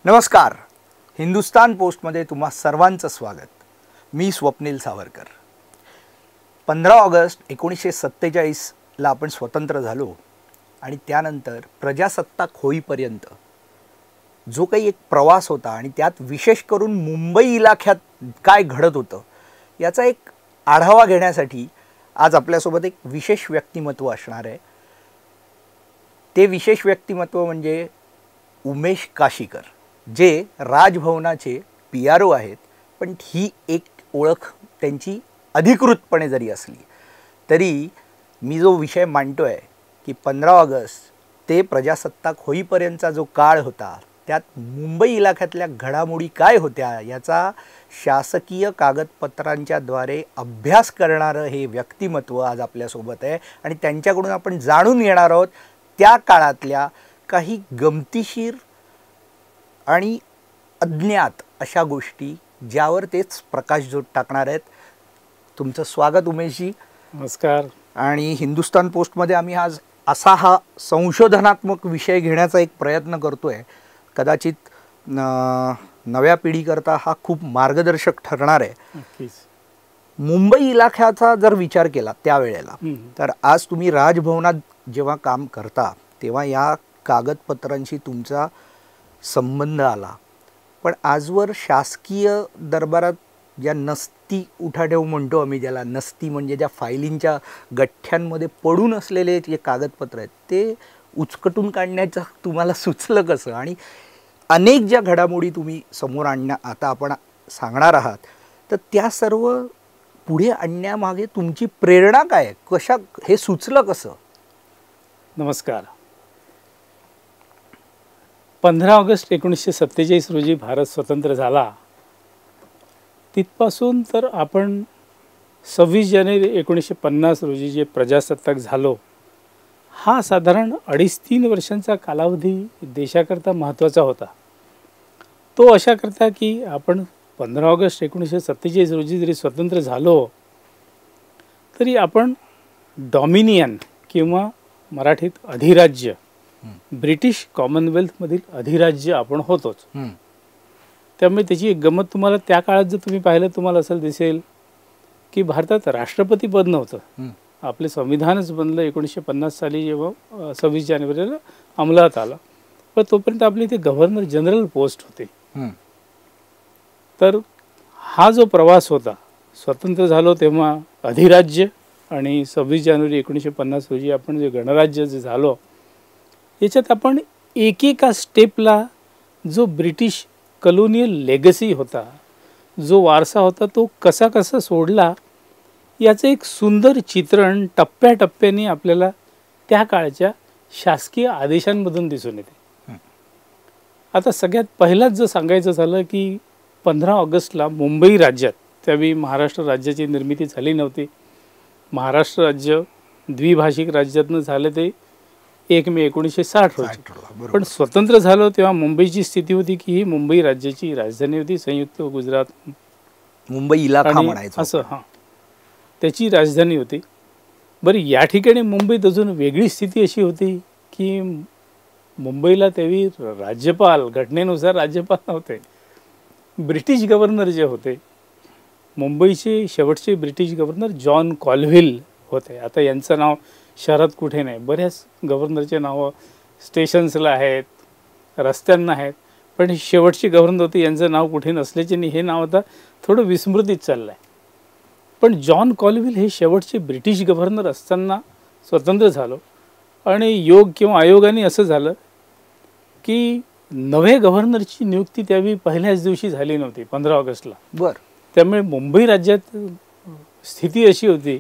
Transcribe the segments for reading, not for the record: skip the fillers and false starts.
नमस्कार. हिंदुस्तान पोस्टमध्ये तुम्हा सर्वांचं स्वागत. मी स्वप्नील सावरकर. 15 ऑगस्ट 1947ला आपण स्वतंत्र झालो आणि त्यानंतर प्रजासत्ताक होईपर्यंत जो काही एक प्रवास होता आणि त्यात विशेष करून मुंबई इलाख्यात काय घडत होतं याचा एक आढावा घेण्यासाठी आज आपल्यासोबत एक विशेष व्यक्तिमत्व असणार आहे. ते विशेष व्यक्तिमत्व म्हणजे उमेश काशीकर, जे राजभवनाचे PRO आहेत. पण ही एक ओळख त्यांची अधिकृतपणे जरी असली तरी मी जो विषय मांडतो आहे की 15 ऑगस्ट ते प्रजासत्ताक होईपर्यंतचा जो काळ होता त्यात मुंबई इलाख्यातल्या घडामोडी काय होत्या याचा शासकीय कागदपत्रांच्याद्वारे अभ्यास करणारं हे व्यक्तिमत्व आज आपल्यासोबत आहे आणि त्यांच्याकडून आपण जाणून घेणार आहोत त्या काळातल्या काही गमतीशीर आणि अज्ञात अशा गोष्टी ज्यावर तेच प्रकाशझोत टाकणार आहेत. तुमचं स्वागत उमेशजी. नमस्कार. आणि हिंदुस्तान पोस्टमध्ये आम्ही आज असा हा संशोधनात्मक विषय घेण्याचा एक प्रयत्न करतो आहे. कदाचित नव्या पिढीकरता हा खूप मार्गदर्शक ठरणार आहे. मुंबई इलाख्याचा जर विचार केला त्यावेळेला तर आज तुम्ही राजभवनात जेव्हा काम करता तेव्हा या कागदपत्रांशी तुमचा संबंध आला. पण आजवर शासकीय दरबारात ज्या नस्ती उठाठेव म्हणतो आम्ही, ज्याला नस्ती म्हणजे ज्या फायलींच्या गठ्ठ्यांमध्ये पडून असलेले जे कागदपत्र आहेत ते उचकटून काढण्याचं तुम्हाला सुचलं कसं? आणि अनेक ज्या घडामोडी तुम्ही समोर आता आपण सांगणार आहात तर त्या सर्व पुढे आणण्यामागे तुमची प्रेरणा काय, कशा हे सुचलं कसं? नमस्कार. 15 ऑगस्ट 1947 रोजी भारत स्वतंत्र झाला. तिथपासून तर आपण 26 जानेवारी 1950 रोजी जे प्रजासत्ताक झालो, हा साधारण 2.5-3 वर्षांचा कालावधी देशाकरता महत्त्वाचा होता. तो अशा करता की आपण 15 ऑगस्ट 1947 रोजी जरी स्वतंत्र झालो तरी आपण डॉमिनियन किंवा मराठीत अधिराज्य, ब्रिटिश कॉमनवेल्थमधील अधिराज्य आपण होतोच. त्यामुळे त्याची एक गमत तुम्हाला त्या काळात जर तुम्ही पाहिलं तुम्हाला असं दिसेल की भारतात राष्ट्रपती पद नव्हतं. आपले संविधानच बनलं 1950 साली जेव्हा 26 जानेवारीला अंमलात आलं. पण तोपर्यंत आपले इथे गव्हर्नर जनरल पोस्ट होते. तर हा जो प्रवास होता, स्वतंत्र झालो तेव्हा अधिराज्य आणि 26 जानेवारी 1950 रोजी आपण जे गणराज्य जे झालो, याच्यात आपण एकेका स्टेपला जो ब्रिटिश कलोनियल लेगसी होता, जो वारसा होता, तो कसा कसा सोडला याचं एक सुंदर चित्रण टप्प्याटप्प्याने आपल्याला त्या काळच्या शासकीय आदेशांमधून दिसून येते. आता सगळ्यात पहिलाच जर सांगायचं झालं की 15 ऑगस्टला मुंबई राज्यात, त्यावेळी महाराष्ट्र राज्याची निर्मिती झाली नव्हती. महाराष्ट्र राज्य द्विभाषिक राज्यातनं झालं ते 1 मे 1960 रोजी. पण स्वतंत्र झालो तेव्हा मुंबईची स्थिती होती की ही मुंबई राज्याची राजधानी होती. संयुक्त गुजरात मुंबई इलाखा म्हणायचं असं, हां, त्याची राजधानी होती. बरं, या ठिकाणी मुंबईत अजून वेगळी स्थिती अशी होती की मुंबईला त्यावेळी राज्यपाल, घटनेनुसार राज्यपाल नव्हते. ब्रिटिश गव्हर्नर जे होते, मुंबईचे शेवटचे ब्रिटिश गव्हर्नर जॉन कॉल्व्हिल होते. आता यांचं नाव शहरात कुठे नाही, बऱ्याच गव्हर्नरचे नावं स्टेशन्सला आहेत, रस्त्यांना आहेत, पण शेवटचे गव्हर्नर होते यांचं नाव कुठे नसल्याचे हे नाव आता थोडं विस्मृतीत चाललं आहे. पण जॉन कॉल्व्हिल हे शेवटचे ब्रिटिश गव्हर्नर असताना स्वतंत्र झालो आणि योग किंवा आयोगाने असं झालं की नवे गव्हर्नरची नियुक्ती त्यावेळी पहिल्याच दिवशी झाली नव्हती 15 ऑगस्टला. बरं. त्यामुळे मुंबई राज्यात स्थिती अशी होती,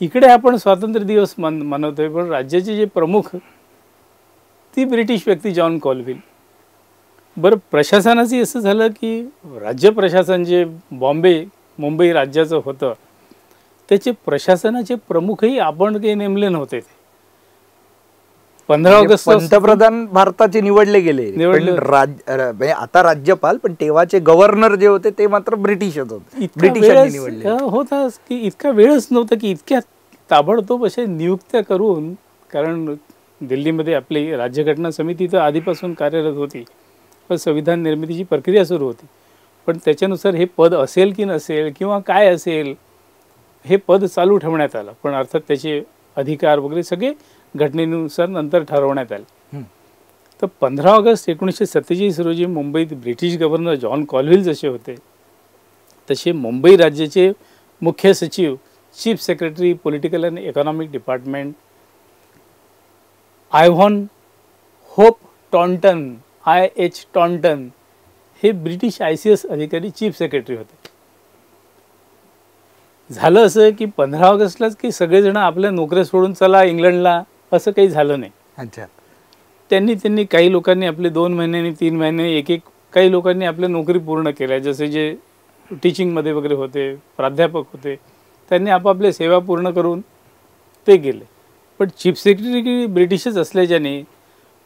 इकडे आपण स्वातंत्र्य दिवस मनवतोय पण राज्याचे जे प्रमुख ती ब्रिटिश व्यक्ती जॉन कॉल्व्हिल. बरं, प्रशासनाचं असं झालं की राज्य प्रशासन जे मुंबई राज्याचं होतं त्याचे प्रशासनाचे प्रमुखही आपण काही नेमले नव्हते. 15 ऑगस्ट पंतप्रधान भारताचे निवडले गेले. आता राज्यपाल, पण तेव्हाचे गव्हर्नर जे होते ते मात्र ब्रिटिशच होते. ब्रिटिशांनी निवडले होता की इतका वेळच नव्हता की इतक्या ताबडतोब असे नियुक्त्या करून, कारण दिल्लीमध्ये आपली राज्यघटना समिती तर आधीपासून कार्यरत होती संविधान निर्मितीची प्रक्रिया सुरू होती. पण त्याच्यानुसार हे पद असेल की नसेल किंवा काय असेल हे पद चालू ठेवण्यात आलं, पण अर्थात त्याचे अधिकार वगैरे सगळे घटनेनुसार नंतर ठरवण्यात आले. तर 15 ऑगस्ट 1947 रोजी मुंबईत ब्रिटिश गव्हर्नर जॉन कॉल्व्हिल जसे होते तसे मुंबई राज्याचे मुख्य सचिव, chief secretary political and economic department Ivon Hope Taunton IH Taunton हे ब्रिटिश ICS अधिकारी चीफ सेक्रेटरी होते. झालं असं की 15 ऑगस्टलाच की सगळेजण आपल्या नोकऱ्या सोडून चला इंग्लंडला असं काही झालं नाही. अच्छा. त्यांनी काही लोकांनी आपले 2 महिन्यांनी 3 महिने एक काही लोकांनी आपल्या नोकरी पूर्ण केल्या, जसे जे टीचिंगमध्ये वगैरे होते, प्राध्यापक होते, त्यांनी आपापल्या सेवा पूर्ण करून ते गेले. पण चीफ सेक्रेटरी ब्रिटिशच असल्याच्याने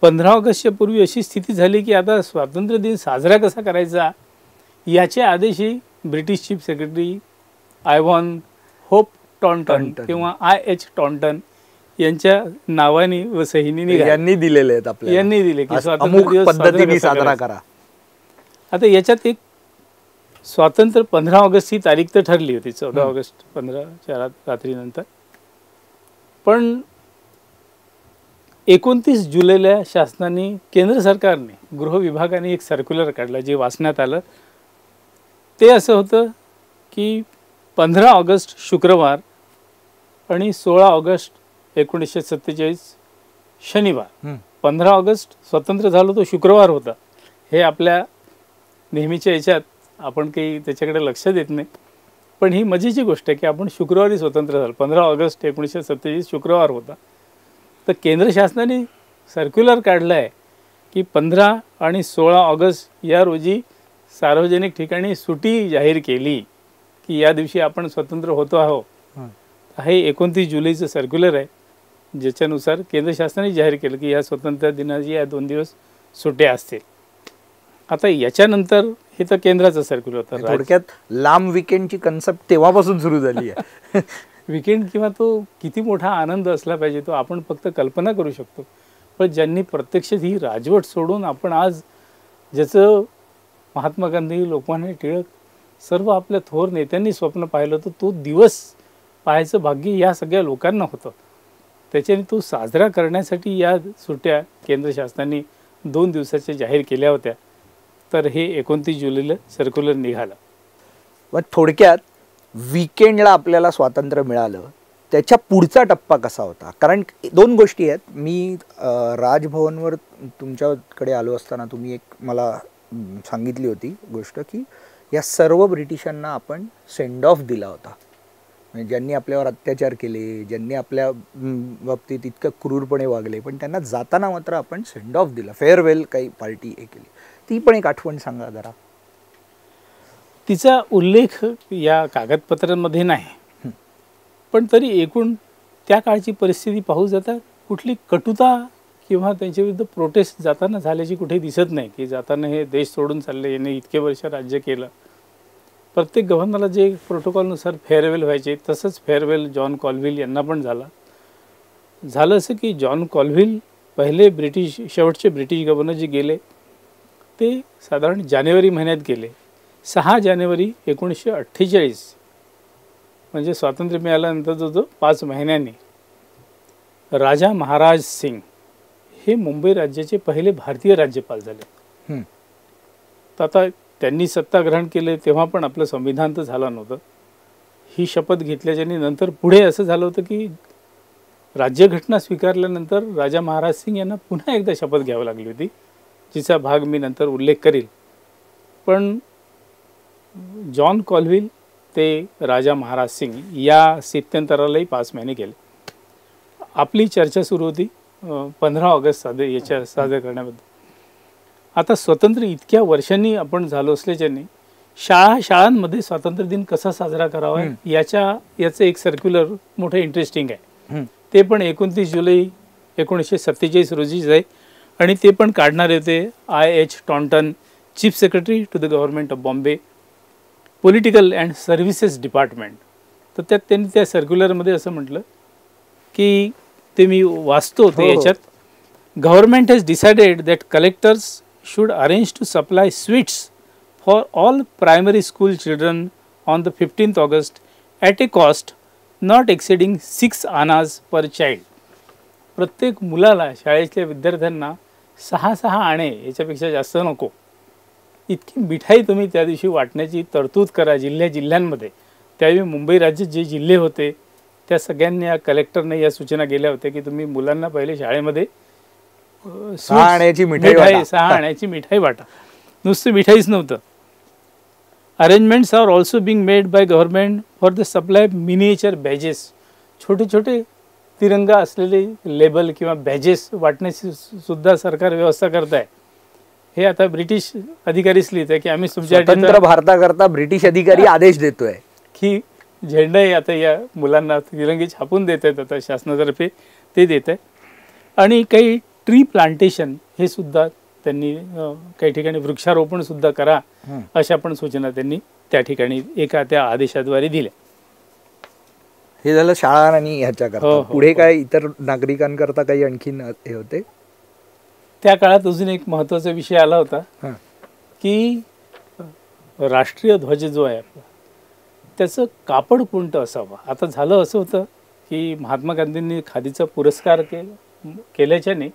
15 ऑगस्टच्या पूर्वी अशी स्थिती झाली की आता स्वातंत्र्य दिन साजरा कसा करायचा याचे आदेशही British chief secretary Ivon Hope Taunton किंवा IH टॉन्टन यांच्या नावाने व सहीने यांनी दिलेले आहेत आपल्याला, यांनी दिले की स्वातंत्र्य दिवस पद्धतीने साजरा करा. आता याच्यात एक स्वातंत्र्य 15 ऑगस्ट ही तारीख तर ठरली होती, 14 ऑगस्ट 15च्या रात्रीनंतर. पण 29 जुलैला शासनाने, केंद्र सरकारने, गृह विभागाने एक सर्क्युलर काढला जे वाचण्यात आलं. ते असं होतं की 15 ऑगस्ट शुक्रवार आणि 16 ऑगस्ट 1947 शनिवार. 15 ऑगस्ट स्वतंत्र झालो तो शुक्रवार होता. हे आपल्या नेहमीच्या याच्यात आपण काही त्याच्याकडे लक्ष देत नाही, पण ही मजेची गोष्ट आहे की आपण शुक्रवारी स्वतंत्र झालो. 15 ऑगस्ट 1947 शुक्रवार होता. तर केंद्र शासनाने सर्क्युलर काढला आहे की 15 आणि 16 ऑगस्ट या रोजी सार्वजनिक ठिकाणी सुट्टी जाहीर केली की या दिवशी आपण स्वतंत्र होतो आहोत. हे 29 जुलैचं सर्क्युलर आहे, ज्याच्यानुसार केंद्र शासनाने जाहीर केलं की या स्वातंत्र्य दिनाची या 2 दिवस सुट्ट्या असतील. आता याच्यानंतर हे तर केंद्राचं सर्क्युलर होतं. थोडक्यात लांब विकेंडची कन्सेप्ट तेव्हापासून सुरू झाली आहे. विकेंड किंवा तो किती मोठा आनंद असला पाहिजे तो आपण फक्त कल्पना करू शकतो. पण ज्यांनी प्रत्यक्षात ही राजवट सोडून आपण आज ज्याचं महात्मा गांधी, लोकमान्य टिळक सर्व आपल्या थोर नेत्यांनी स्वप्न पाहिलं होतं, तो दिवस पाहायचं भाग्य या सगळ्या लोकांना होतं. त्याच्याने तो साजरा करण्यासाठी या सुट्ट्या केंद्र शासनाने 2 दिवसाच्या जाहीर केल्या होत्या. तर हे 29 जुलैला सर्क्युलर निघालं. मग थोडक्यात वीकेंडला आपल्याला स्वातंत्र्य मिळालं, त्याच्या पुढचा टप्पा कसा होता? कारण 2 गोष्टी आहेत. मी राजभवनवर तुमच्याकडे आलो असताना तुम्ही एक मला सांगितली होती गोष्ट की या सर्व ब्रिटिशांना आपण सेंड ऑफ दिला होता. म्हणजे ज्यांनी आपल्यावर अत्याचार केले, ज्यांनी आपल्या बाबतीत इतकं क्रूरपणे वागले, पण त्यांना जाताना मात्र आपण सेंड ऑफ दिला, फेअरवेल काही पार्टी हे केली. ती पण एक आठवण सांगा जरा. तिचा उल्लेख या कागदपत्रांमध्ये नाही, पण तरी एकूण त्या काळची परिस्थिती पाहू जाता कुठली कटुता किंवा त्यांच्याविरुद्ध प्रोटेस्ट जाताना झाल्याची कुठे दिसत नाही की जाताना हे देश सोडून चालले, यांनी इतके वर्ष राज्य केलं. प्रत्येक गव्हर्नरला जे प्रोटोकॉलनुसार फेअरवेल व्हायचे तसंच फेअरवेल जॉन कॉल्व्हिल यांना पण झालं असं की जॉन कॉल्व्हिल पहिले शेवटचे ब्रिटिश गव्हर्नर जे गेले ते साधारण जानेवारी महिन्यात गेले. 6 जानेवारी 1948 म्हणजे स्वातंत्र्य मिळाल्यानंतर जो 5 महिन्यांनी राजा महाराज सिंग हे मुंबई राज्याचे पहिले भारतीय राज्यपाल झाले. तर आता त्यांनी सत्ता ग्रहण केले तेव्हा पण आपलं संविधान तर झालं नव्हतं. ही शपथ घेतल्याच्याने नंतर पुढे असं झालं होतं की राज्यघटना स्वीकारल्यानंतर राजा महाराज सिंग यांना पुन्हा एकदा शपथ घ्यावी लागली होती, जिचा भाग मी नंतर उल्लेख करील. पण जॉन कॉल्व्हिल ते राजा महाराज सिंग या स्थित्यंतरालाही 5 महिने गेले. आपली चर्चा सुरू होती 15 ऑगस्ट साजरे करण्याबद्दल. आता स्वतंत्र इतक्या वर्षांनी आपण झालो असल्याच्याने शाळांमध्ये स्वातंत्र्य दिन कसा साजरा करावा याचं एक सर्क्युलर मोठं इंटरेस्टिंग आहे. ते पण 29 जुलै 1947 रोजीच आहे आणि ते पण काढणारे होते IH Taunton, chief secretary to the government of Bombay, political and services department. तर त्यात त्यांनी त्या सर्क्युलरमध्ये असं म्हटलं की ते मी वाचतो ते याच्यात. Government has decided that collectors should arrange to supply sweets for all primary school children on the 15th August at a cost not exceeding 6 annas per child. प्रत्येक मुलाला शाळेतल्या विद्यार्थ्यांना 6 आणे याच्यापेक्षा जास्त नको इतकी मिठाई तुम्ही त्या दिवशी वाटण्याची तरतूद करा जिल्ह्यांमध्ये. त्यावेळी मुंबई राज्यात जे जिल्हे होते त्या सगळ्यांनी कलेक्टरने या सूचना केल्या होत्या की तुम्ही मुलांना पहिले शाळेमध्ये 6 आण्याची मिठाई 6 आण्याची मिठाई वाटा. नुसतं मिठाईच नव्हतं. Arrangements are also being made by government for the supply miniature badges. छोटे छोटे तिरंगा असलेले लेबल किंवा बॅजेस वाटण्याची सुद्धा सरकार व्यवस्था करत आहे. हे आता ब्रिटिश अधिकारीच लिहित आहे की आम्ही स्वतंत्र भारताकरता ब्रिटिश अधिकारी आदेश देतोय की झेंडे आता या मुलांना तिरंगी छापून देत आहेत आता शासनातर्फे ते देत आहे. आणि काही ट्री प्लांटेशन हे सुद्धा त्यांनी काही ठिकाणी वृक्षारोपण सुद्धा करा अशा पण सूचना त्यांनी त्या ठिकाणी एका त्या आदेशाद्वारे दिल्या. हे झालं शाळा आणि ह्याच्याकरता. पुढे काय इतर नागरिकांकरता काही आणखीन हे होते? त्या काळात अजून एक महत्त्वाचा विषय आला होता की राष्ट्रीय ध्वज जो आहे आपला त्याचं कापड कोणतं असावं. आता झालं असं होतं की महात्मा गांधींनी खादीचा पुरस्कार केल्याच्याने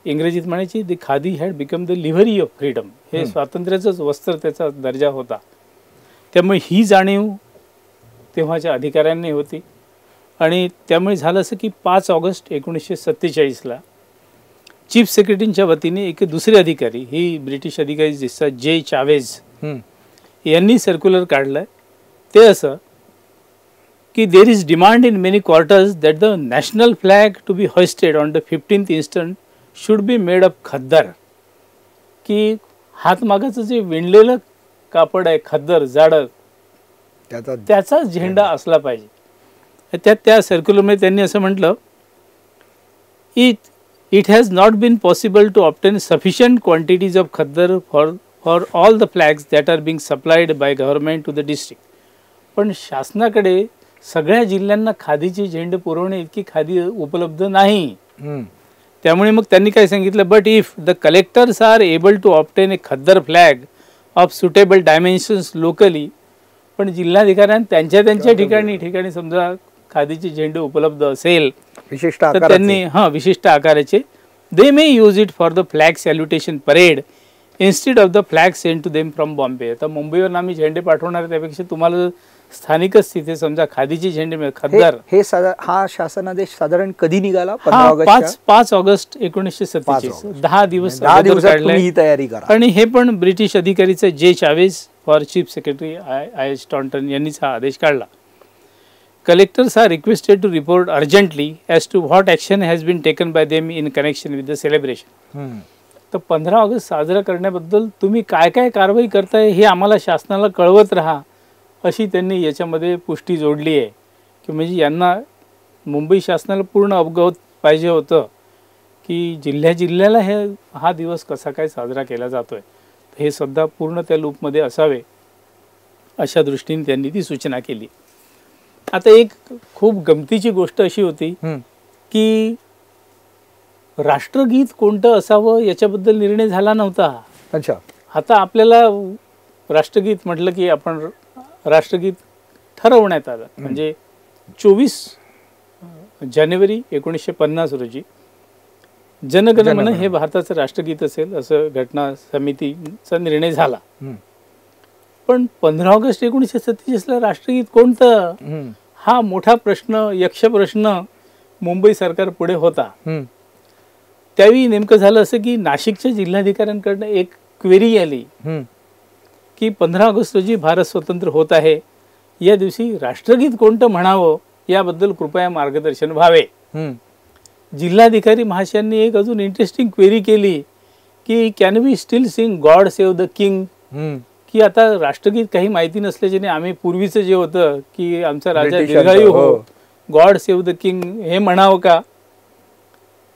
इंग्रजीत म्हणायची the khadi had become the livery of freedom. हे स्वातंत्र्याचंच वस्त्र त्याचा दर्जा होता. त्यामुळे ही जाणीव तेव्हाच्या अधिकाऱ्यांनी होती. आणि त्यामुळे झालं असं की 5 ऑगस्ट 1947ला चीफ सेक्रेटरीच्या वतीने एक दुसरे अधिकारी ही ब्रिटिश अधिकारी दिसतात जे चावेज यांनी सर्क्युलर काढलं. ते असं की there is demand in many quarters that the national flag to be hoisted on the 15th instant should be made of khaddar. की हातमागाचं जे विणलेलं कापड आहे खद्दर जाडं त्याचा झेंडा असला पाहिजे. त्या सर्क्युलरमध्ये त्यांनी असं म्हटलं It has not been possible to obtain sufficient quantities of khaddar for all the flags that are being supplied by government to the district. पण शासनाकडे सगळ्या जिल्ह्यांना खादीचे झेंडे पुरवणे इतकी खादी उपलब्ध नाही. त्यामुळे मग त्यांनी काय सांगितलं but if the collectors are able to obtain a khaddar flag of suitable dimensions locally. पण जिल्हाधिकाऱ्यांनी त्यांच्या ठिकाणी समजा खादीचे झेंडे उपलब्ध असेल तर त्यांनी विशिष्ट आकाराचे they may use it for the flag salutation parade instead of the flag sent to them from Bombay. आता मुंबईवरून आम्ही झेंडे पाठवणार त्यापेक्षा तुम्हाला स्थानिकच तिथे समजा खादीचे झेंडे मिळेल खद्दर. हा शासनादेश साधारण कधी निघाला? 5 ऑगस्ट 1947. 10 दिवस ही तयारी करा. आणि हे पण ब्रिटिश अधिकारीचं जे Chavez for chief secretary I Staunton यांनीच हा आदेश काढला. Collectors are requested to report urgently as to what action has been taken by them in connection with the celebration. तर 15 ऑगस्ट साजरा करण्याबद्दल तुम्ही काय काय कारवाई करताय हे आम्हाला शासनाला कळवत राहा अशी त्यांनी याच्यामध्ये पुष्टी जोडली आहे. की म्हणजे यांना मुंबई शासनाला पूर्ण अवगत पाहिजे होतं की जिल्ह्याला हा दिवस कसा काय साजरा केला जातोय हे सुद्धा पूर्ण त्या लूपमध्ये असावे अशा दृष्टीने त्यांनी ती सूचना केली. आता एक खूप गमतीची गोष्ट अशी होती की राष्ट्रगीत कोणतं असावं याच्याबद्दल निर्णय झाला नव्हता. अच्छा. आता आपल्याला राष्ट्रगीत म्हटलं की आपण राष्ट्रगीत ठरवण्यात आलं. म्हणजे 24 जानेवारी 1950 रोजी जनगण मन हे भारताचं राष्ट्रगीत असेल असं घटना समितीचा निर्णय झाला. पण 15 ऑगस्ट 1947ला राष्ट्रगीत कोणतं हा मोठा प्रश्न यक्ष प्रश्न मुंबई सरकार पुढे होता. त्यावेळी नेमकं झालं असं की नाशिकच्या जिल्हाधिकाऱ्यांकडनं एक क्वेरी आली की 15 ऑगस्ट रोजी भारत स्वतंत्र होत आहे या दिवशी राष्ट्रगीत कोणतं म्हणावं याबद्दल कृपया मार्गदर्शन व्हावे. जिल्हाधिकारी महाशयांनी एक अजून इंटरेस्टिंग क्वेरी केली की can we still sing God save the king. की आता राष्ट्रगीत काही माहिती नसल्याच्याने आम्ही पूर्वीचं जे होतं की आमचा राजा दीर्घायू हो गॉड सेव्ह द किंग हे म्हणावं का.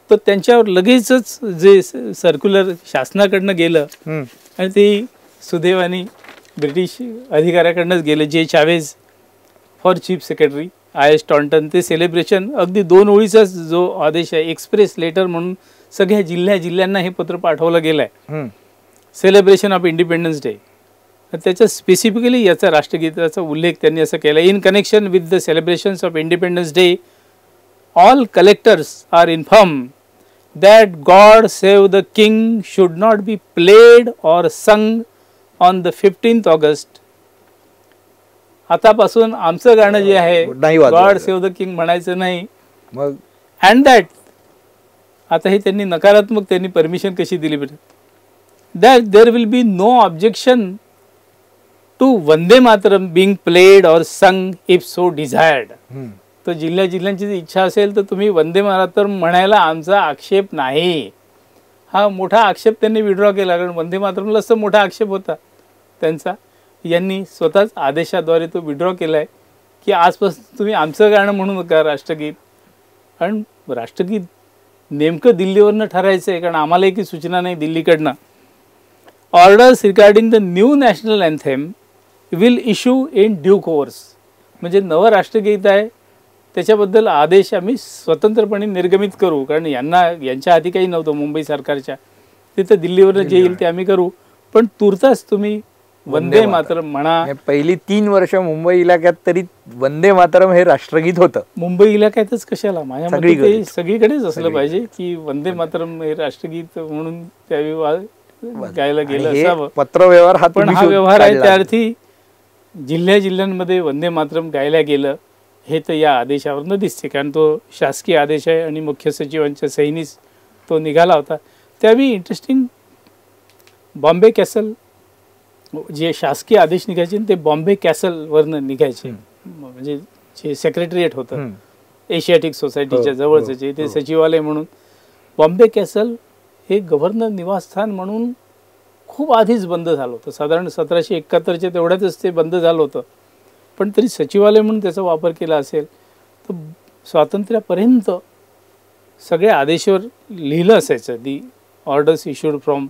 तर त्यांच्यावर लगेचच जे सर्क्युलर शासनाकडनं गेलं आणि ते सुदैवाने ब्रिटिश अधिकाऱ्याकडनंच गेलं जे Chavez for chief secretary I Staunton. ते सेलिब्रेशन अगदी 2 ओळीचाच जो आदेश आहे एक्सप्रेस लेटर म्हणून सगळ्या जिल्ह्यांना हे पत्र पाठवलं गेलं आहे. Hmm. Celebration of Independence Day. त्याच्यात स्पेसिफिकली याचा राष्ट्रगीताचा उल्लेख त्यांनी असं केला. In connection with the celebrations of Independence Day all collectors are inform that God Save the King should not be played or sung on the 15th August. आतापासून आमचं गाणं जे आहे गॉड सेव्ह द किंग म्हणायचं नाही. मग and that आता हे त्यांनी नकारात्मक त्यांनी परमिशन कशी दिली बरं. That there will be no objection to Vande Mataram being played or sung if so desired. तर जिल्ह्यांची इच्छा असेल तर तुम्ही वंदे मातरम म्हणायला आमचा आक्षेप नाही. हा मोठा आक्षेप त्यांनी विड्रॉ केला, कारण वंदे मातरमलाच तर मोठा आक्षेप होता त्यांचा. यांनी स्वतःच आदेशाद्वारे तो विड्रॉ केला आहे की आजपासून तुम्ही आमचं गाणं म्हणू नका राष्ट्रगीत. कारण राष्ट्रगीत नेमकं दिल्लीवरनं ठरायचं आहे, कारण आम्हालाही काही सूचना नाही दिल्लीकडनं. Orders regarding the new national anthem will issue in due course. म्हणजे नवं राष्ट्रगीत आहे त्याच्याबद्दल आदेश आम्ही स्वतंत्रपणे निर्गमित करू, कारण यांच्या हाती काही नव्हतं मुंबई सरकारच्या. तिथं दिल्लीवरनं जे येईल ते आम्ही करू, पण तुर्तास तुम्ही वंदे मातरम म्हणा. पहिली 3 वर्ष मुंबई इलाक्यात तरी वंदे मातरम हे राष्ट्रगीत होतं. मुंबई इलाक्यातच कशाला, माझ्या मते ते सगळीकडेच असलं पाहिजे की वंदे मातरम हे राष्ट्रगीत म्हणून त्यावेळी गायला गेलं असावं. पत्रव्यवहार हा पण हा व्यवहार आहे त्या अर्थी जिल्ह्यांमध्ये वंदे मातरम गायला गेलं हे तर या आदेशावरनं दिसते, कारण तो शासकीय आदेश आहे आणि मुख्य सचिवांच्या सहीनीच तो निघाला होता. त्यावेळी इंटरेस्टिंग बॉम्बे कॅसल जे शासकीय आदेश निघायचे ते बॉम्बे कॅसलवरनं निघायचे. म्हणजे जे सेक्रेटरिएट होतं एशियाटिक सोसायटीच्या जवळचं जे ते सचिवालय म्हणून. बॉम्बे कॅसल हे गव्हर्नर निवासस्थान म्हणून खूप आधीच बंद झालं होतं, साधारण 1771च्या तेवढ्यातच ते बंद झालं होतं. पण तरी सचिवालय म्हणून त्याचा वापर केला असेल तर स्वातंत्र्यापर्यंत सगळ्या आदेशावर लिहिलं असायचं दी orders issued from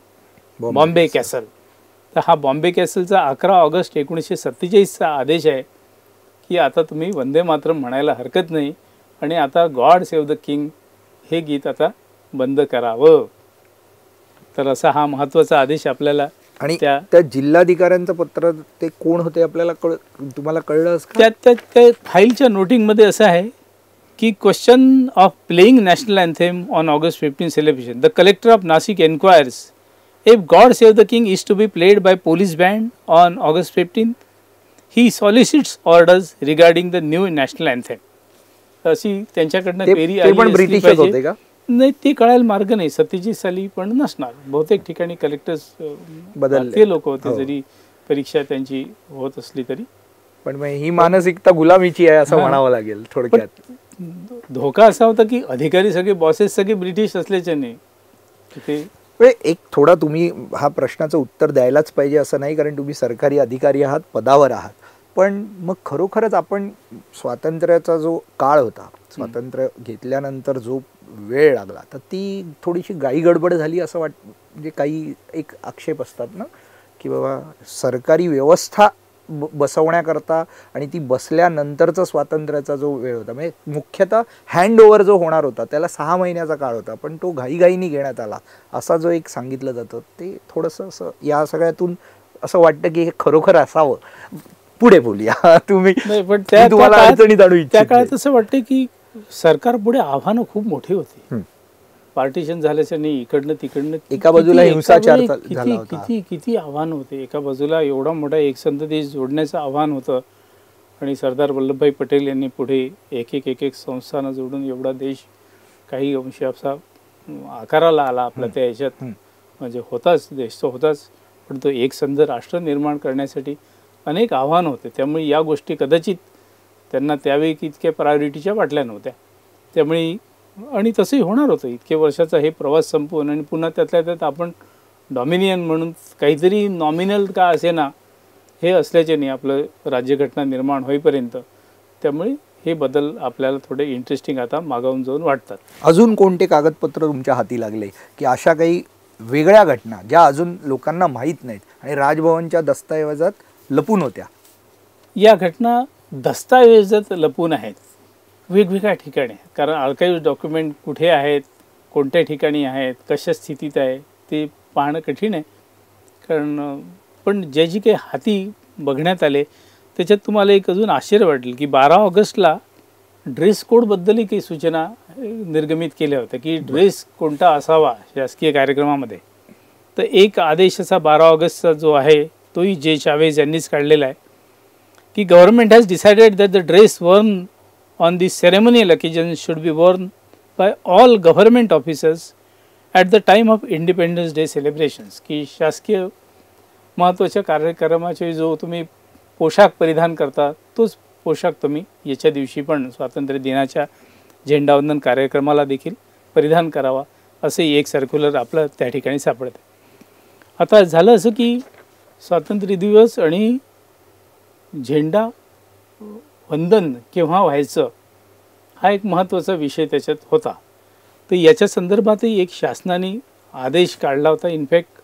Bombay castle. तर हा बॉम्बे कॅसलचा 11 ऑगस्ट 1947चा आदेश आहे की आता तुम्ही वंदे मातरम म्हणायला हरकत नाही आणि आता गॉड सेव्ह द किंग हे गीत आता बंद करावं. तर असा हा महत्त्वाचा आदेश आपल्याला. आणि त्या जिल्हाधिकाऱ्यांचं पत्र ते कोण होते आपल्याला तुम्हाला कळलं? त्या फाईलच्या नोटिंगमध्ये असं आहे की question of playing national anthem on August 15 celebration. The collector of Nashik enquires if God save the king is to be played by police band on August 15. He solicits orders regarding the new national anthem. अशी त्यांच्याकडनं query आली होते का? नाही, ते कळायला मार्ग नाही. 47 साली पण नसणार बहुतेक ठिकाणी. कलेक्टर्स बदलले लोक होते जरी परीक्षा त्यांची होत असली तरी. पण ही मानसिकता गुलामीची आहे असं म्हणावं लागेल थोडक्यात. धोका असा होता की अधिकारी सगळे बॉसेस सगळे ब्रिटिश असल्याचे नाही. एक थोडा तुम्ही हा प्रश्नाचं उत्तर द्यायलाच पाहिजे असं नाही, कारण तुम्ही सरकारी अधिकारी आहात, पदावर आहात. पण मग खरोखरच आपण स्वातंत्र्याचा जो काळ होता, स्वातंत्र्य घेतल्यानंतर जो वेळ लागला, तर ती थोडीशी गाई गडबड झाली असं म्हणजे काही एक आक्षेप असतात ना की बाबा सरकारी व्यवस्था बसवण्याकरता आणि ती बसल्यानंतरचा स्वातंत्र्याचा जो वेळ होता, म्हणजे मुख्यतः हँडओव्हर जो होणार होता त्याला 6 महिन्याचा काळ होता, पण तो घाईघाईने घेण्यात आला असा जो एक सांगितलं जातं ते थोडंसं असं या सगळ्यातून असं वाटतं की हे खरोखर असावं. पुढे बोलूया तुम्ही. पण तुम्हाला अडचणीत आणू इच्छित. त्या काळात असं वाटतं की सरकार पुढे आव्हानं खूप मोठी होती. पार्टिशन झाल्याचं नाही, इकडनं तिकडनं एका बाजूला हिंसाचार झाला होता, किती आव्हान होते. एका बाजूला एवढा मोठा एकसंध देश जोडण्याचं आव्हान होतं आणि सरदार वल्लभभाई पटेल यांनी पुढे एक एक संस्थानं जोडून एवढा देश काही अंशी असा आकाराला आला आपला त्या ह्याच्यात. म्हणजे होताच देश तो होताच, पण तो एकसंध राष्ट्र निर्माण करण्यासाठी अनेक आव्हान होते. त्यामुळे या गोष्टी कदाचित त्यांना त्यावेळी इतक्या प्रायोरिटीच्या वाटल्या नव्हत्या. त्यामुळे आणि तसंही होणार होतं. इतके वर्षाचा हे प्रवास संपवून आणि पुन्हा त्यातल्या त्यात आपण डॉमिनियन म्हणून काहीतरी नॉमिनल का असेना हे असल्याचे नाही आपलं राज्यघटना निर्माण होईपर्यंत. त्यामुळे हे बदल आपल्याला थोडे इंटरेस्टिंग आता मागावून जाऊन वाटतात. अजून कोणते कागदपत्र तुमच्या हाती लागले की अशा काही वेगळ्या घटना ज्या अजून लोकांना माहीत नाहीत आणि राजभवनच्या दस्तऐवजात लपून होत्या? या घटना दस्तऐवजात लपून आहेत वेगवेगळ्या ठिकाणी, कारण आर्काइव्ह डॉक्युमेंट कुठे आहेत, कोणत्या ठिकाणी आहेत, कशा स्थितीत आहे ते पाहणं कठीण आहे. कारण पण जे जी काही हाती बघण्यात आले त्याच्यात तुम्हाला एक अजून आश्चर्य वाटेल की 12 ऑगस्टला ड्रेस कोडबद्दलही काही सूचना निर्गमित केल्या होत्या की ड्रेस कोणता असावा शासकीय कार्यक्रमामध्ये. तर एक आदेश असा 12 ऑगस्टचा जो आहे तोही जे चावेज यांनीच काढलेला आहे की government has decided that the dress worn on the ceremonial occasion should be worn by all government officers at the time of Independence Day celebrations. की शासकीय महत्त्वाच्या कार्यक्रमाचे जो तुम्ही पोशाख परिधान करता तोच पोशाख तुम्ही याच्या दिवशी पण स्वातंत्र्य दिनाच्या झेंडावंदन कार्यक्रमाला देखील परिधान करावा असे एक सर्क्युलर आपलं त्या ठिकाणी सापडते. आता झालं असं की स्वातंत्र्य दिवस आणि झेंडा वंदन केव्हा व्हायचं हा एक महत्त्वाचा विषय त्याच्यात होता. तर याच्या संदर्भातही एक शासनाने आदेश काढला होता. इनफॅक्ट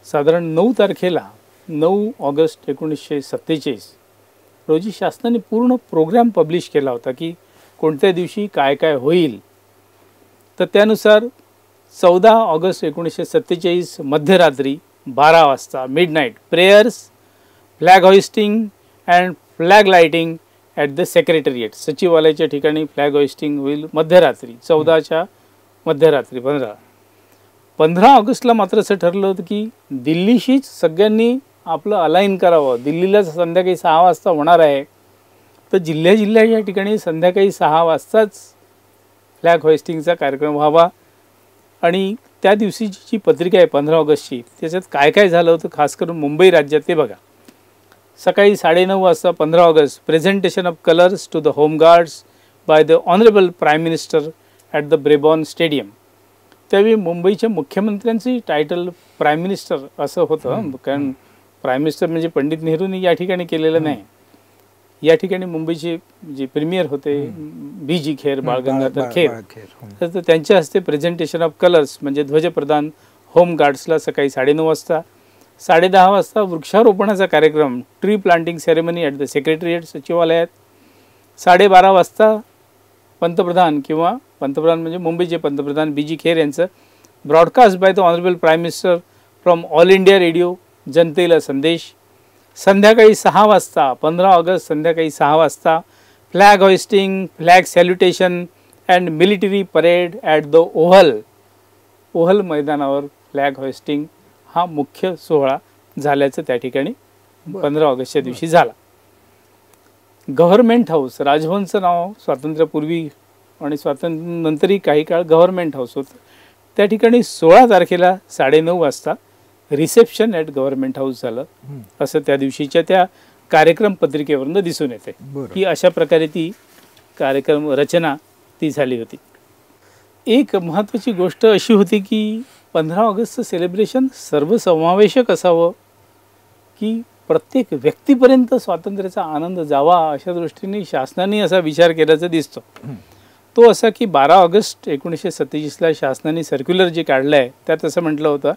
साधारण 9 तारखेला 9 ऑगस्ट 1947 रोजी शासनाने पूर्ण प्रोग्राम पब्लिश केला होता की कोणत्या दिवशी काय काय होईल. तर त्यानुसार 14 ऑगस्ट 1947 मध्यरात्री 12 वाजता midnight prayers, flag hoisting and flag lighting at the secretariat. सचिवालयाच्या ठिकाणी फ्लॅग होइस्टिंग होईल मध्यरात्री 14च्या मध्यरात्री 15 ऑगस्टला मात्र असं ठरलं होतं की दिल्लीशीच सगळ्यांनी आपलं अलाइन करावं. दिल्लीला संध्याकाळी 6 वाजता होणार आहे तर जिल्ह्याच्या ठिकाणी संध्याकाळी 6 वाजताच फ्लॅग होइस्टिंगचा कार्यक्रम व्हावा. आणि त्या दिवशीची जी पत्रिका आहे 15 ऑगस्टची त्याच्यात काय काय झालं होतं खास करून मुंबई राज्यात ते बघा. सकाळी 9:30 वाजता 15 August presentation of colours to the home guards by the honourable prime minister at the Brabourne stadium. त्यावेळी मुंबईच्या मुख्यमंत्र्यांची टायटल प्राईम मिनिस्टर असं होतं. कारण प्राईम मिनिस्टर म्हणजे पंडित नेहरूंनी या ठिकाणी केलेलं नाही. या ठिकाणी मुंबईचे जे प्रीमियर होते BG खेर, बाळ गंगाधर खेर, तर त्यांच्या हस्ते प्रेझेंटेशन ऑफ कलर्स म्हणजे ध्वजप्रदान होम गार्ड्सला सकाळी 9:30 वाजता. 10:30 वाजता वृक्षारोपणाचा कार्यक्रम tree planting ceremony at the secretariat सचिवालयात. 12:30 वाजता पंतप्रधान म्हणजे मुंबईचे पंतप्रधान BG खेर यांचं broadcast bye the honourable prime minister from all India radio जनतेला संदेश. संध्याकाळी 6 वाजता 15 ऑगस्ट संध्याकाळी 6 वाजता flag hoisting, flag salutation and military parade at the Oval मैदानावर फ्लॅग होइस्टिंग हा मुख्य सोहळा झाल्याचं त्या ठिकाणी 15 ऑगस्टच्या दिवशी झाला. गव्हर्नमेंट हाऊस, राजभवनचं नाव स्वातंत्र्यापूर्वी आणि स्वातंत्र्यानंतरही काही काळ गव्हर्नमेंट हाऊस होतं. त्या ठिकाणी 16 तारखेला 9:30 वाजता रिसेप्शन ॲट गव्हर्नमेंट हाऊस झालं असं त्या दिवशीच्या त्या कार्यक्रम पत्रिकेवरून दिसून येते की अशा प्रकारे ती कार्यक्रम रचना ती झाली होती. एक महत्त्वाची गोष्ट अशी होती की 15 ऑगस्टचं सेलिब्रेशन सर्वसमावेशक असावं की प्रत्येक व्यक्तीपर्यंत स्वातंत्र्याचा आनंद जावा अशा दृष्टीने शासनाने असा विचार केल्याचं दिसतो. तो असा की 12 ऑगस्ट 1947ला शासनाने सर्क्युलर जे काढलं आहे त्यात असं म्हटलं होतं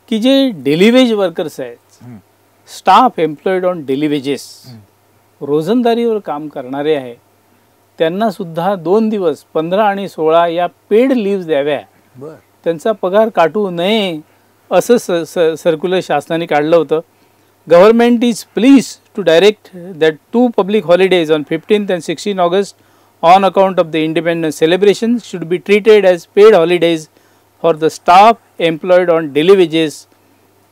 की जे डेली वेज वर्कर्स आहेत, staff employed on daily wedges, रोजंदारीवर काम करणारे आहे, त्यांनासुद्धा 2 दिवस 15 आणि 16 या पेड लीव्ज द्याव्या. त्यांचा पगार काटू नये असं सर्क्युलर शासनाने काढलं होतं. Government is please to direct that 2 public holidays on 15th and 16th August on account of the independence celebration should be treated as paid holidays for the staff employed on daily wages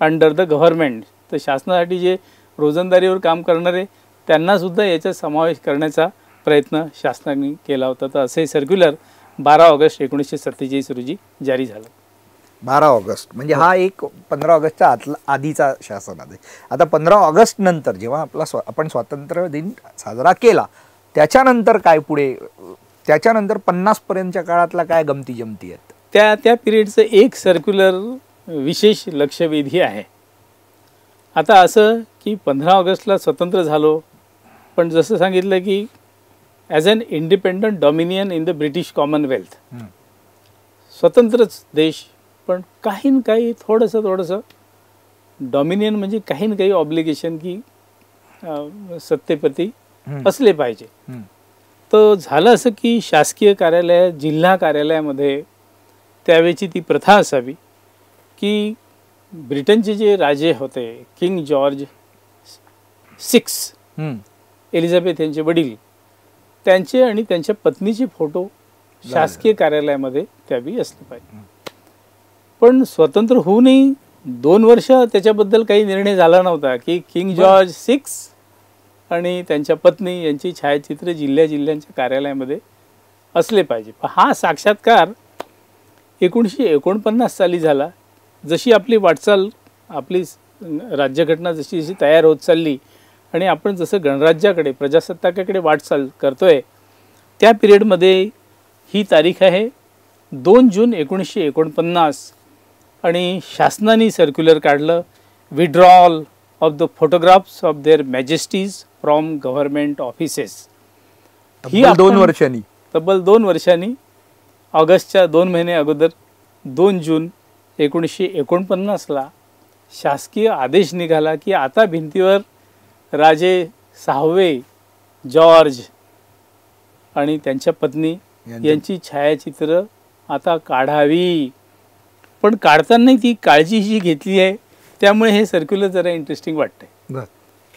under the government. तर शासनासाठी जे रोजंदारीवर काम करणारे त्यांनासुद्धा याचा समावेश करण्याचा प्रयत्न शासनाने केला होता. तर असे सर्क्युलर 12 ऑगस्ट 1947 रोजी जारी झालं. 12 ऑगस्ट म्हणजे हा एक 15 ऑगस्टच्या आधीचा शासन आहे. आता 15 ऑगस्ट नंतर जेव्हा आपण स्वातंत्र्य दिन साजरा केला त्याच्यानंतर काय पुढे, त्याच्यानंतर 50 पर्यंतच्या काळातला काय गमती जमती आहेत त्या पिरियडचं एक सर्क्युलर विशेष लक्षवेधी आहे. आता असं की 15 ऑगस्टला स्वतंत्र झालो पण जसं सांगितलं की as an independent dominion in the British Commonwealth, स्वतंत्रच देश पण काही न काही थोडंसं डॉमिनियन म्हणजे काही न काही ऑब्लिगेशन की सत्तेप्रती असले पाहिजे. तर झालं असं की शासकीय कार्यालय, जिल्हा कार्यालयामध्ये त्यावेळची ती प्रथा असावी की ब्रिटनचे जे राजे होते किंग जॉर्ज 6 एलिझाबेथ यांचे वडील, त्यांचे आणि त्यांच्या पत्नीचे फोटो शासकीय कार्यालयामध्ये त्यावेळी असले पाहिजे. पण स्वतंत्र होऊनही 2 वर्ष त्याच्याबद्दल काही निर्णय झाला नव्हता की किंग जॉर्ज 6 आणि त्यांच्या पत्नी यांची छायाचित्र जिल्ह्यांच्या कार्यालयामध्ये असले पाहिजे. हा साक्षात्कार 1949 साली झाला. जशी आपली वाटचाल, आपली राज्यघटना जशी जशी तयार होत चालली आणि आपण जसं गणराज्याकडे, प्रजासत्ताकाकडे वाटचाल करतोय, त्या पिरियडमध्ये ही तारीख आहे 2 जून 1949 आणि शासनाने सर्क्युलर काढलं, withdrawal of the photographs of their majesties from government offices. ही 2 वर्षांनी, तब्बल 2 वर्षांनी, ऑगस्टच्या 2 महिने अगोदर 2 जून 1949ला शासकीय आदेश निघाला की आता भिंतीवर राजे 6वे जॉर्ज आणि त्यांच्या पत्नी यांची छायाचित्र आता काढावी. पण काढताना ती काळजी जी घेतली आहे त्यामुळे हे सर्क्युलर जरा इंटरेस्टिंग वाटतंय.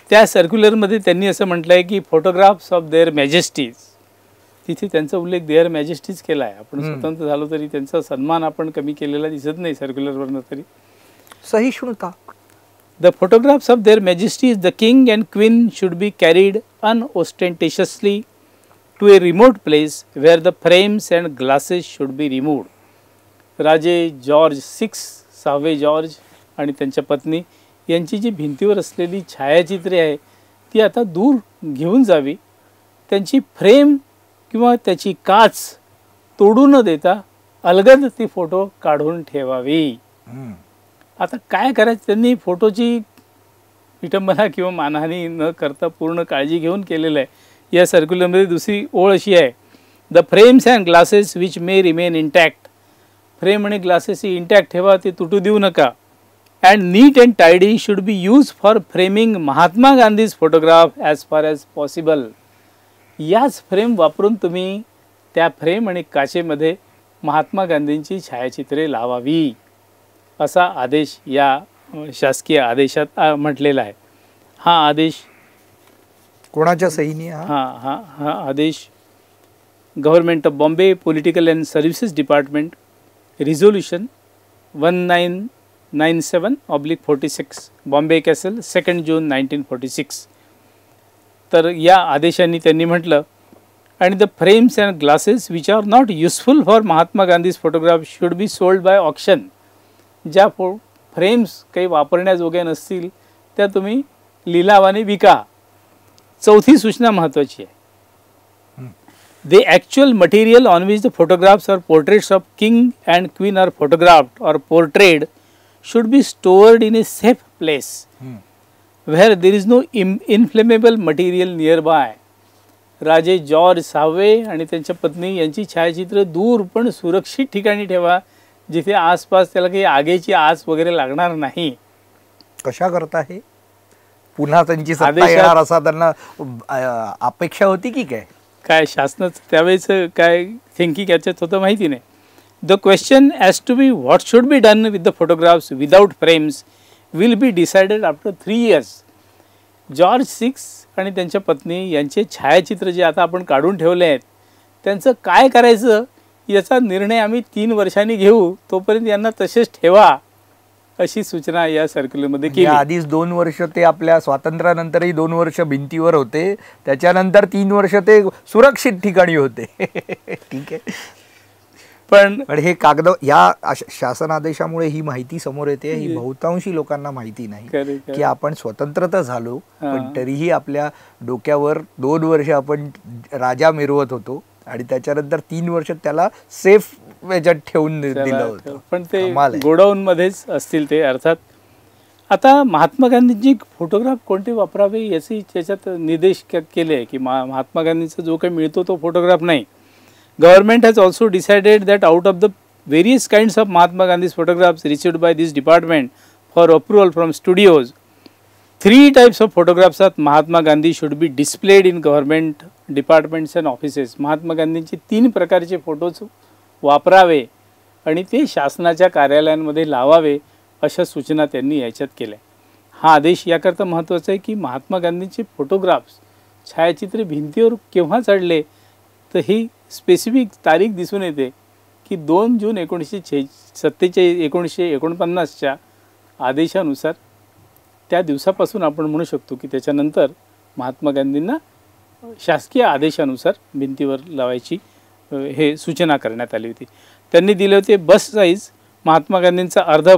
त्या सर्क्युलरमध्ये त्यांनी असं म्हटलं आहे की फोटोग्राफ्स ऑफ देअर मॅजेस्टीज, तिथे त्यांचा उल्लेख देअर मॅजेस्टीज केला आहे. आपण स्वतंत्र झालो तरी त्यांचा सन्मान आपण कमी केलेला दिसत नाही सर्क्युलरवरनं तरी. सहिष्णुता. The photographs of their majesties the king and queen should be carried unostentatiously to a remote place where the frames and glasses should be removed. राजे जॉर्ज 6वे जॉर्ज आणि त्यांच्या पत्नी यांची जी भिंतीवर असलेली छायाचित्रे आहे ती आता दूर घेऊन जावी. त्यांची फ्रेम किंवा त्याची काच तोडू न देता अलगद ती फोटो काढून ठेवावी. आता काय करायचं, त्यांनी फोटोची विटंबना किंवा मानहानी न करता पूर्ण काळजी घेऊन केलेलं आहे. या सर्क्युलरमध्ये दुसरी ओळ अशी आहे, the frames and glasses which may remain intact. Frame आणि ग्लासेस ही इंटॅक्ट ठेवा, ते तुटू देऊ नका. And neat and tidy should be use for framing Mahatma Gandhi's photograph as far as possible. याच फ्रेम वापरून तुम्ही त्या फ्रेम आणि काचेमध्ये महात्मा गांधींची छायाचित्रे लावावी, असा आदेश या शासकीय आदेशात म्हटलेला आहे. हा आदेश कोणाच्या सहीने? हा आदेश government of Bombay political and services department resolution 1997/46 Bombay castle 2 जून 1946. तर या आदेशाने त्यांनी म्हटलं, आणि the frames and glasses which are not useful for Mahatma Gandhi's photograph should be sold by auction. ज्या फ्रेम्स काही वापरण्याजोग्या नसतील त्या तुम्ही लिलावाने विका. चौथी सूचना महत्त्वाची आहे, the actual material on which the photographs or portraits of king and queen are photographed or portrayed should be stored in a safe place where there is no inflammable material near by. राजे George 6वे आणि त्यांच्या पत्नी यांची छायाचित्र दूर पण सुरक्षित ठिकाणी ठेवा, जिथे आसपास त्याला काही आगीची आस वगैरे लागणार नाही. कशा करता हे पुन्हा त्यांची सत्ता येणार असा त्यांना अपेक्षा होती की काय शासनाचं त्यावेळेस काय थिंकिंग याच्यात होतं माहिती नाही. The question as to be what should be done with the photographs without frames will be decided after 3 years. George 6 आणि त्यांच्या पत्नी यांचे छायाचित्र जे आता आपण काढून ठेवले आहेत त्यांचं काय करायचं याचा निर्णय आम्ही 3 वर्षांनी घेऊ, तोपर्यंत यांना तसेच ठेवा, अशी सूचना या सर्क्युलरमध्ये केली. आधीच 2 वर्ष ते आपल्या स्वातंत्र्यानंतरही 2 वर्ष भिंतीवर होते, त्याच्यानंतर 3 वर्ष ते सुरक्षित ठिकाणी होते. ठीक आहे, पण हे कागद या शासन आदेशामुळे ही माहिती समोर येते. ही बहुतांशी लोकांना माहिती नाही की आपण स्वतंत्र तर झालो पण तरीही आपल्या डोक्यावर 2 वर्ष आपण राजा मिरवत होतो आणि त्याच्यानंतर 3 वर्ष त्याला सेफ याच्यात ठेवून दिलं होतं. पण ते गोडाऊन मध्येच असतील ते. अर्थात आता महात्मा गांधींची फोटोग्राफ कोणते वापरावे याचे त्याच्यात निर्देश केले की महात्मा गांधींचा जो काही मिळतो तो फोटोग्राफ नाही. Government has also decided that out of the various kinds of Mahatma Gandhi's photographs received by this department for approval from studios 3 types of photographs of Mahatma Gandhi should be displayed in government departments and offices. Mahatma गांधींचे 3 प्रकारचे photos वापरावे आणि ते शासनाच्या कार्यालयांमध्ये लावावे अशा सूचना त्यांनी याच्यात केल्या. हा आदेश याकरता महत्त्वाचा आहे की महात्मा गांधींचे फोटोग्राफ्स छायाचित्रे भिंतीवर केव्हा चढले तर ही स्पेसिफिक तारीख दिसून येते की 2 जून 1949च्या आदेशानुसार त्या दिवसापासून आपण म्हणू शकतो की त्याच्यानंतर महात्मा गांधींना शासकीय आदेशानुसार भिंतीवर लावायची हे सूचना करण्यात आली होती. त्यांनी दिले होते बस साईज महात्मा गांधींचा अर्धा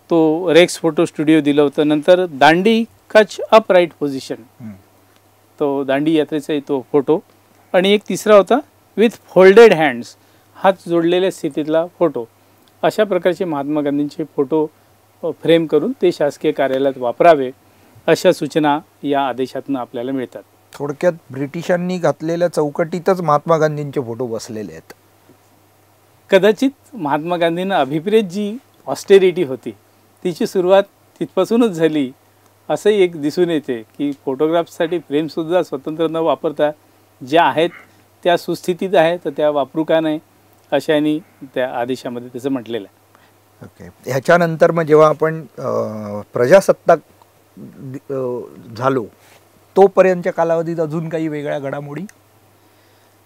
तो रेक्स फोटो स्टुडिओ दिलं होतं. नंतर दांडी कच अपराईट पोझिशन, तो दांडी यात्रेचा तो फोटो. आणि एक तिसरा होता विथ फोल्डेड हँड्स, हात जोडलेल्या स्थितीतला फोटो. अशा प्रकारचे महात्मा गांधींचे फोटो फ्रेम करून ते शासकीय कार्यालयात वापरावे अशा सूचना या आदेशातून आपल्याला मिळतात. थोडक्यात ब्रिटिशांनी घातलेल्या चौकटीतच महात्मा गांधींचे फोटो बसलेले आहेत. कदाचित महात्मा गांधींना अभिप्रेत जी ऑस्टेरिटी होती तिची सुरुवात तिथपासूनच झाली असंही एक दिसून येते की फोटोग्राफ्ससाठी फ्रेमसुद्धा स्वतंत्र न वापरता ज्या आहेत त्या सुस्थितीत आहेत तर त्या वापरू का नाही अशाने त्या आदेशामध्ये त्याचं म्हटलेलं आहे. ओके. ह्याच्यानंतर मग जेव्हा आपण प्रजासत्ताक झालो तोपर्यंतच्या कालावधीत अजून काही वेगळ्या घडामोडी?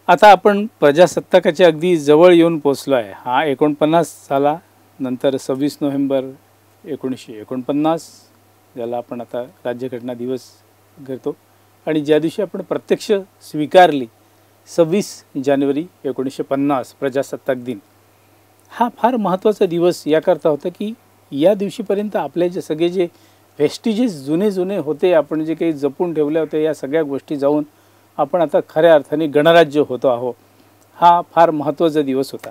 आता आपण प्रजासत्ताकाच्या अगदी जवळ येऊन पोचलो आहे. हा 49 साला नंतर 26 नोव्हेंबर 1949 ज्याला आपण आता राज्यघटना दिवस करतो आणि ज्या दिवशी आपण प्रत्यक्ष स्वीकारली 26 जानेवारी 1950 प्रजासत्ताक दिन. हा फार महत्त्वाचा दिवस याकरता होता की या दिवशीपर्यंत आपले जे सगळे जे वेस्टिजेस जुने होते, आपण जे काही जपून ठेवले होते, या सगळ्या गोष्टी जाऊन आपण आता खऱ्या अर्थाने गणराज्य होतो आहोत. हा फार महत्त्वाचा दिवस होता.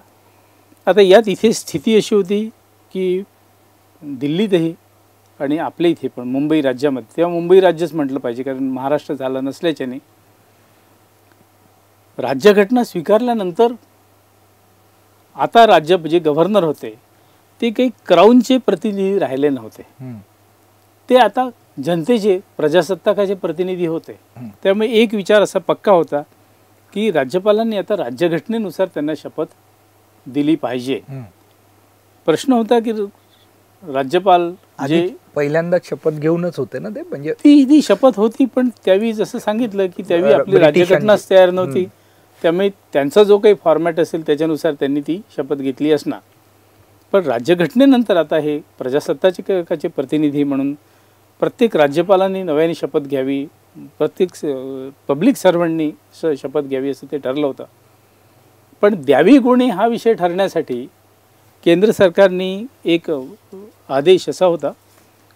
आता यात इथे स्थिती अशी होती की दिल्लीतही आणि आपल्या इथे पण मुंबई राज्यामध्ये, तेव्हा मुंबई राज्यच म्हटलं पाहिजे कारण महाराष्ट्र झाला नसल्याच्याने, राज्यघटना स्वीकारल्यानंतर आता राज्य जे गव्हर्नर होते ते काही क्राऊनचे प्रतिनिधी राहिले नव्हते. ते आता जनतेचे प्रजासत्ताकाचे प्रतिनिधी होते. त्यामुळे एक विचार असा पक्का होता की राज्यपालांनी आता राज्यघटनेनुसार त्यांना शपथ दिली पाहिजे. प्रश्न होता की राज्यपाल जे पहिल्यांदा शपथ घेऊनच होते ना ते, म्हणजे ती शपथ होती पण त्यावेळी जसं सांगितलं की त्यावेळी आपली राज्यघटनाच तयार नव्हती. त्यामुळे त्यांचा जो काही फॉर्मॅट असेल त्याच्यानुसार त्यांनी ती शपथ घेतली असणार. पण राज्यघटनेनंतर आता हे प्रजासत्ताकाचे प्रतिनिधी म्हणून प्रत्येक राज्यपालांनी नव्याने शपथ घ्यावी, प्रत्येक पब्लिक सर्वंटनी शपथ घ्यावी असं ते ठरलं होतं. पण द्यावी कोणी हा विषय ठरण्यासाठी केंद्र सरकारने एक आदेश असा होता,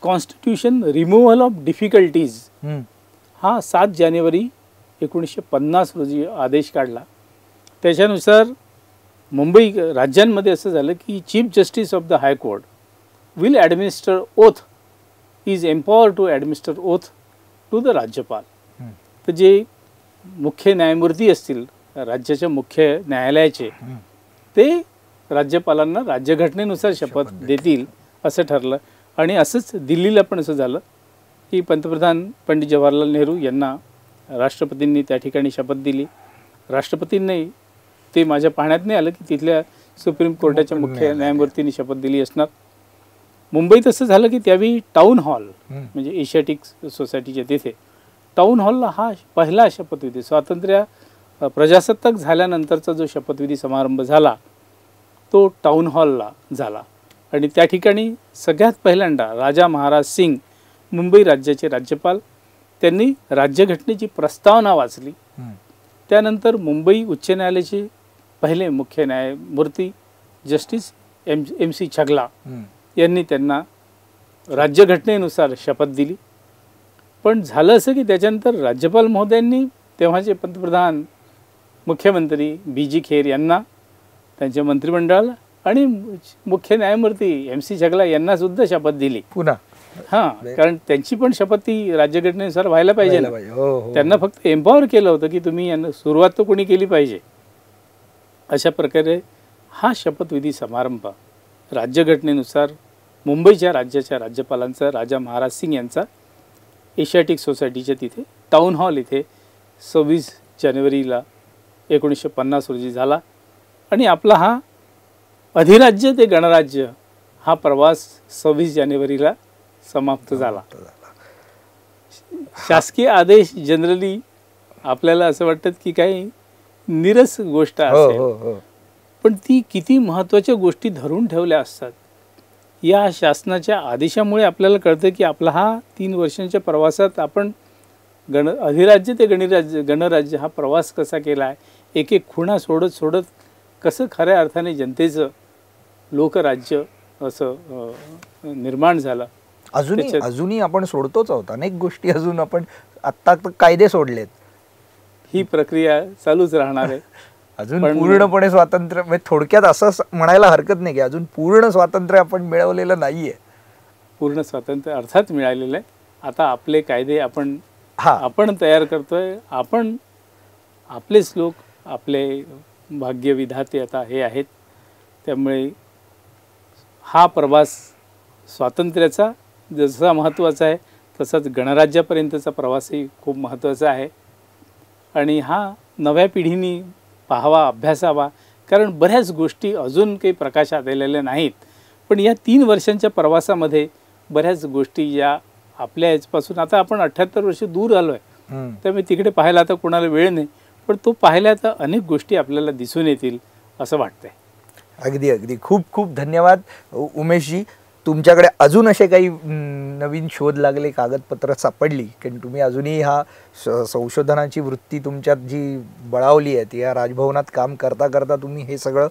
कॉन्स्टिट्यूशन रिमूव्हल ऑफ डिफिकल्टीज, हा 7 जानेवारी 1950 रोजी आदेश काढला. त्याच्यानुसार मुंबई राज्यांमध्ये असं झालं की chief justice of the high court will administer oath is empower to administer oath to the राज्यपाल. तर जे मुख्य न्यायमूर्ती असतील राज्याच्या मुख्य न्यायालयाचे ते राज्यपालांना राज्यघटनेनुसार शपथ देतील असं ठरलं. आणि असंच दिल्लीला पण असं झालं की पंतप्रधान पंडित जवाहरलाल नेहरू यांना राष्ट्रपतींनी त्या ठिकाणी शपथ दिली. राष्ट्रपतींनी ते माझ्या पाहण्यात नाही आलं की तिथल्या सुप्रीम कोर्टाच्या मुख्य न्यायमूर्तींनी शपथ दिली असणार. मुंबईत असं झालं की त्यावेळी टाऊन हॉल म्हणजे एशियाटिक सोसायटीच्या तिथे टाऊन हॉलला हा पहिला शपथविधी, स्वातंत्र्य प्रजासत्ताक झाल्यानंतरचा जो शपथविधी समारंभ झाला तो टाऊन हॉलला झाला. आणि त्या ठिकाणी सगळ्यात पहिल्यांदा राजा महाराज सिंग मुंबई राज्याचे राज्यपाल त्यांनी राज्यघटनेची प्रस्तावना वाचली. त्यानंतर मुंबई उच्च न्यायालयाचे पहिले मुख्य न्यायमूर्ती जस्टिस MC छगला यांनी त्यांना राज्यघटनेनुसार शपथ दिली. पण झालं असं की त्याच्यानंतर राज्यपाल महोदयांनी तेव्हाचे पंतप्रधान मुख्यमंत्री BG खेर यांना, त्यांच्या मंत्रिमंडळाला आणि मुख्य न्यायमूर्ती MC छगला यांना सुद्धा शपथ दिली पुन्हा. हां, कारण त्यांची पण शपथ ती राज्यघटनेनुसार व्हायला पाहिजे ना. त्यांना फक्त एम्पॉवर केलं होतं की तुम्ही यांना सुरुवात तर कोणी केली पाहिजे. अशा प्रकारे हा शपथविधी समारंभ राज्यघटनेनुसार मुंबईच्या राज्याच्या राज्यपालांचा राजा महाराज सिंग यांचा एशियाटिक सोसायटीच्या तिथे टाऊन हॉल इथे 26 जानेवारीला 1950 रोजी झाला. आणि आपला हा अधिराज्य ते गणराज्य हा प्रवास 26 जानेवारीला समाप्त झाला. शासकीय आदेश जनरली आपल्याला असं वाटतं की काही निरस गोष्ट असेल, पण ती किती महत्त्वाच्या गोष्टी धरून ठेवल्या असतात. या शासनाच्या आदेशामुळे आपल्याला कळतं की आपला हा 3 वर्षांच्या प्रवासात आपण अधिराज्य ते गणराज्य हा प्रवास कसा केला आहे, एक एक खुणा सोडत सोडत कसं खऱ्या अर्थाने जनतेचं लोकराज्य असं निर्माण झालं. अजूनही आपण सोडतोच आहोत अनेक गोष्टी. अजून आपण आत्ता कायदे सोडलेत, ही प्रक्रिया चालूच राहणार आहे. अजून पूर्णपणे स्वातंत्र्य म्हणजे थोडक्यात असं म्हणायला हरकत नाही की अजून पूर्ण स्वातंत्र्य आपण मिळवलेलं नाहीये. पूर्ण स्वातंत्र्य अर्थात मिळालेलं आहे. आता आपले कायदे आपण तयार करतोय. आपण आपलेच लोक, आपले भाग्यविधाते आता हे आहेत. त्यामुळे हा प्रवास स्वातंत्र्याचा जसा महत्त्वाचा आहे तसाच गणराज्यापर्यंतचा प्रवासही खूप महत्त्वाचा आहे. आणि हा नव्या पिढीने पाहावा, अभ्यासावा, कारण बऱ्याच गोष्टी अजून काही प्रकाशात आलेल्या नाहीत. पण या 3 वर्षांच्या प्रवासामध्ये बऱ्याच गोष्टी या आपल्या याच्यापासून आता आपण 78 वर्ष दूर आलो आहे, त्यामुळे तिकडे पाहायला आता कोणाला वेळ नाही, पण तो पाहिला तर अनेक गोष्टी आपल्याला दिसून येतील असं वाटतंय. अगदी खूप खूप धन्यवाद उमेशजी. तुमच्याकडे अजून असे काही नवीन शोध लागले, कागदपत्र सापडली, कारण तुम्ही अजूनही हा संशोधनाची वृत्ती तुमच्यात जी बळावली आहे ती या राजभवनात काम करता करता तुम्ही हे सगळं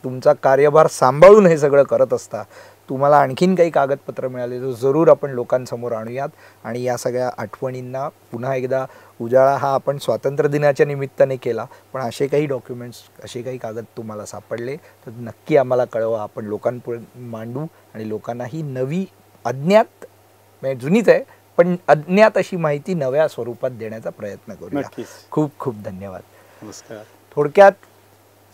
तुमचा कार्यभार सांभाळून हे सगळं करत असता. तुम्हाला आणखीन काही कागदपत्र मिळाले तर जरूर आपण लोकांसमोर आणूयात आणि या सगळ्या आठवणींना पुन्हा एकदा उजाळा हा आपण स्वातंत्र्य दिनाच्या निमित्ताने केला, पण असे काही डॉक्युमेंट्स, असे काही कागद तुम्हाला सापडले तर नक्की आम्हाला कळवा. आपण लोकांपुढे मांडू आणि लोकांना ही नवी अज्ञात, म्हणजे जुनीच आहे पण अज्ञात अशी माहिती नव्या स्वरूपात देण्याचा प्रयत्न करूया. खूप खूप धन्यवाद. नमस्कार. थोडक्यात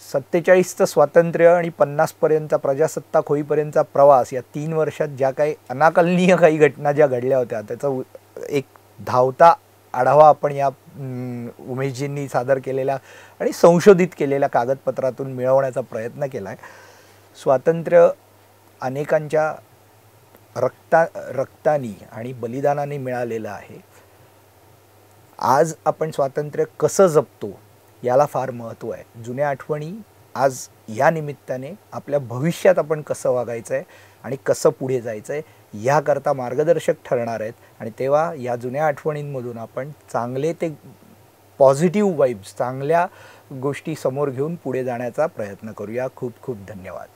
47चं स्वातंत्र्य आणि 50पर्यंतचा प्रजासत्ताक होईपर्यंतचा प्रवास, या 3 वर्षात ज्या काही अनाकलनीय काही घटना ज्या घडल्या होत्या त्याचा एक धावता आढावा आपण या उमेशजींनी सादर केलेल्या आणि संशोधित केलेल्या कागदपत्रातून मिळवण्याचा प्रयत्न केला आहे. स्वातंत्र्य अनेकांच्या रक्तानी आणि बलिदानाने मिळालेलं आहे. आज आपण स्वातंत्र्य कसं जपतो याला फार महत्त्व आहे. जुन्या आठवणी आज या निमित्ताने आपल्या भविष्यात आपण कसं वागायचं आहे आणि कसं पुढे जायचं आहे याकरता मार्गदर्शक ठरणार आहेत. आणि तेव्हा या जुन्या आठवणींमधून आपण चांगले ते पॉझिटिव्ह वाइब्स, चांगल्या गोष्टी समोर घेऊन पुढे जाण्याचा प्रयत्न करूया. खूप खूप धन्यवाद.